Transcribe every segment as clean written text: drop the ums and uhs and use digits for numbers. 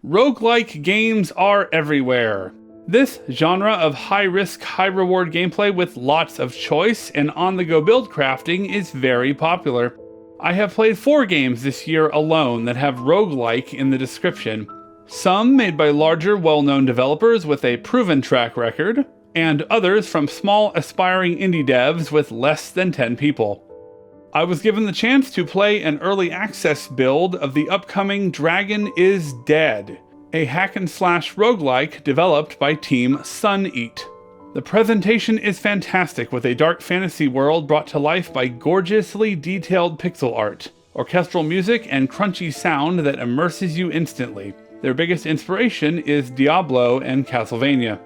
Roguelike games are everywhere. This genre of high-risk, high-reward gameplay with lots of choice and on-the-go build crafting is very popular. I have played 4 games this year alone that have roguelike in the description. Some made by larger, well-known developers with a proven track record, and others from small, aspiring indie devs with less than 10 people. I was given the chance to play an early access build of the upcoming Dragon is Dead, a hack-and-slash roguelike developed by Team Suneat. The presentation is fantastic, with a dark fantasy world brought to life by gorgeously detailed pixel art, orchestral music, and crunchy sound that immerses you instantly. Their biggest inspiration is Diablo and Castlevania.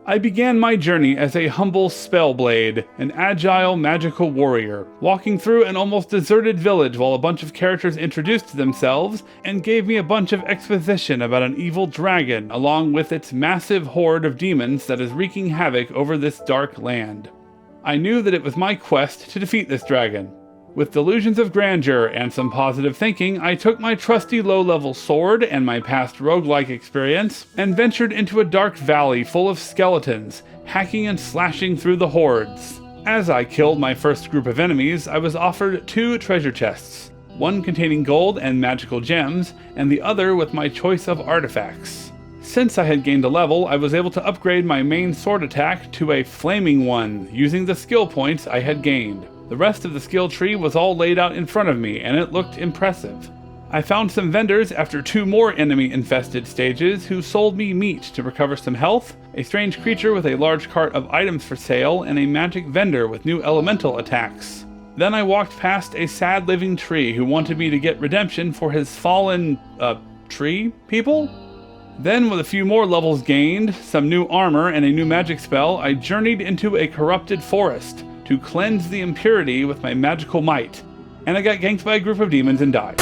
I began my journey as a humble spellblade, an agile magical warrior, walking through an almost deserted village while a bunch of characters introduced themselves and gave me a bunch of exposition about an evil dragon along with its massive horde of demons that is wreaking havoc over this dark land. I knew that it was my quest to defeat this dragon. With delusions of grandeur and some positive thinking, I took my trusty low-level sword and my past roguelike experience and ventured into a dark valley full of skeletons, hacking and slashing through the hordes. As I killed my first group of enemies, I was offered 2 treasure chests, one containing gold and magical gems, and the other with my choice of artifacts. Since I had gained a level, I was able to upgrade my main sword attack to a flaming one, using the skill points I had gained. The rest of the skill tree was all laid out in front of me, and it looked impressive. I found some vendors after 2 more enemy-infested stages who sold me meat to recover some health, a strange creature with a large cart of items for sale, and a magic vendor with new elemental attacks. Then I walked past a sad living tree who wanted me to get redemption for his fallen, tree people? Then, with a few more levels gained, some new armor, and a new magic spell, I journeyed into a corrupted forest to cleanse the impurity with my magical might, and I got ganked by a group of demons and died.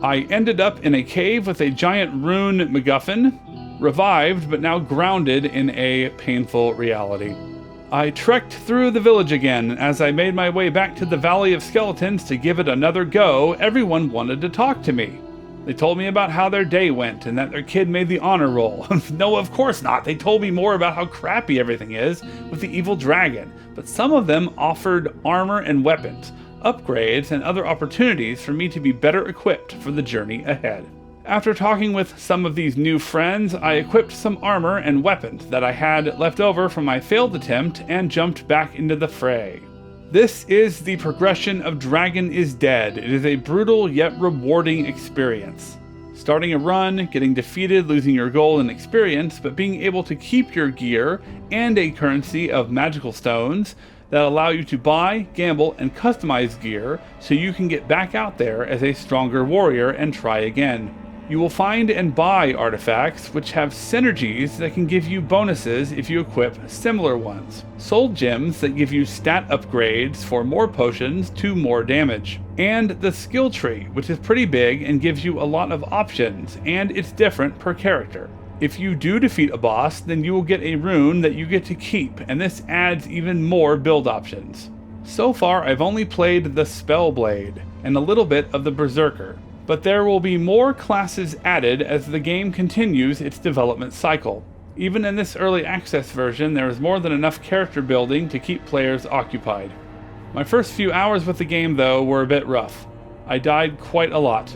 I ended up in a cave with a giant rune MacGuffin, revived but now grounded in a painful reality. I trekked through the village again. As I made my way back to the Valley of Skeletons to give it another go, everyone wanted to talk to me. They told me about how their day went and that their kid made the honor roll. No, of course not. They told me more about how crappy everything is with the evil dragon. But some of them offered armor and weapons, upgrades, and other opportunities for me to be better equipped for the journey ahead. After talking with some of these new friends, I equipped some armor and weapons that I had left over from my failed attempt and jumped back into the fray. This is the progression of Dragon is Dead. It is a brutal yet rewarding experience. Starting a run, getting defeated, losing your gold and experience, but being able to keep your gear and a currency of magical stones that allow you to buy, gamble, and customize gear so you can get back out there as a stronger warrior and try again. You will find and buy artifacts which have synergies that can give you bonuses if you equip similar ones. Soul gems that give you stat upgrades for more potions to more damage. And the skill tree, which is pretty big and gives you a lot of options, and it's different per character. If you do defeat a boss, then you will get a rune that you get to keep, and this adds even more build options. So far, I've only played the Spellblade and a little bit of the Berserker, but there will be more classes added as the game continues its development cycle. Even in this early access version, there is more than enough character building to keep players occupied. My first few hours with the game, though, were a bit rough. I died quite a lot.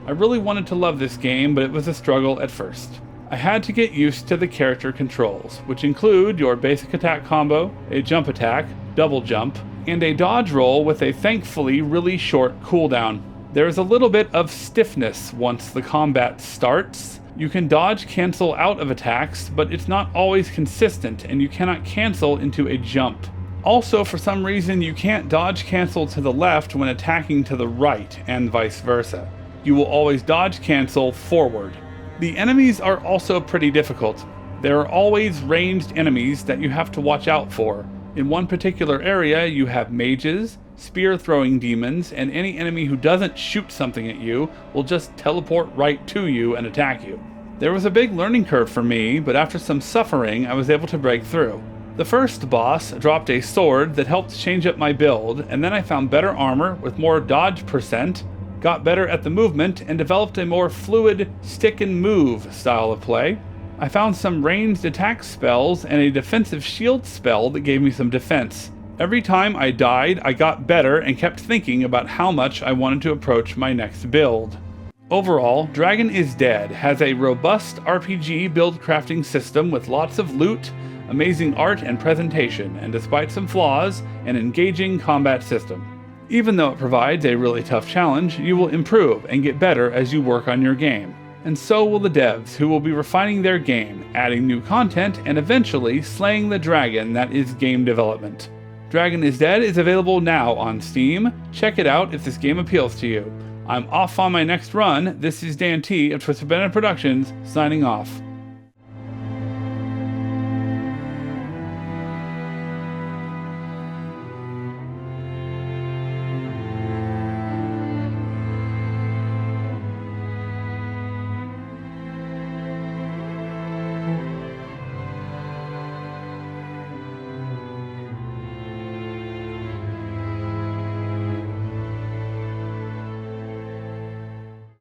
I really wanted to love this game, but it was a struggle at first. I had to get used to the character controls, which include your basic attack combo, a jump attack, double jump, and a dodge roll with a thankfully really short cooldown. There is a little bit of stiffness once the combat starts. You can dodge cancel out of attacks, but it's not always consistent, and you cannot cancel into a jump. Also, for some reason, you can't dodge cancel to the left when attacking to the right, and vice versa. You will always dodge cancel forward. The enemies are also pretty difficult. There are always ranged enemies that you have to watch out for. In one particular area, you have mages, spear-throwing demons, and any enemy who doesn't shoot something at you will just teleport right to you and attack you. There was a big learning curve for me, but after some suffering, I was able to break through. The first boss dropped a sword that helped change up my build, and then I found better armor with more dodge percent, got better at the movement, and developed a more fluid stick and move style of play. I found some ranged attack spells and a defensive shield spell that gave me some defense. Every time I died, I got better and kept thinking about how much I wanted to approach my next build. Overall, Dragon is Dead has a robust RPG build crafting system with lots of loot, amazing art and presentation, and despite some flaws, an engaging combat system. Even though it provides a really tough challenge, you will improve and get better as you work on your game. And so will the devs, who will be refining their game, adding new content, and eventually slaying the dragon that is game development. Dragon is Dead is available now on Steam. Check it out if this game appeals to you. I'm off on my next run. This is Dan T of Twisted Banana Productions, signing off.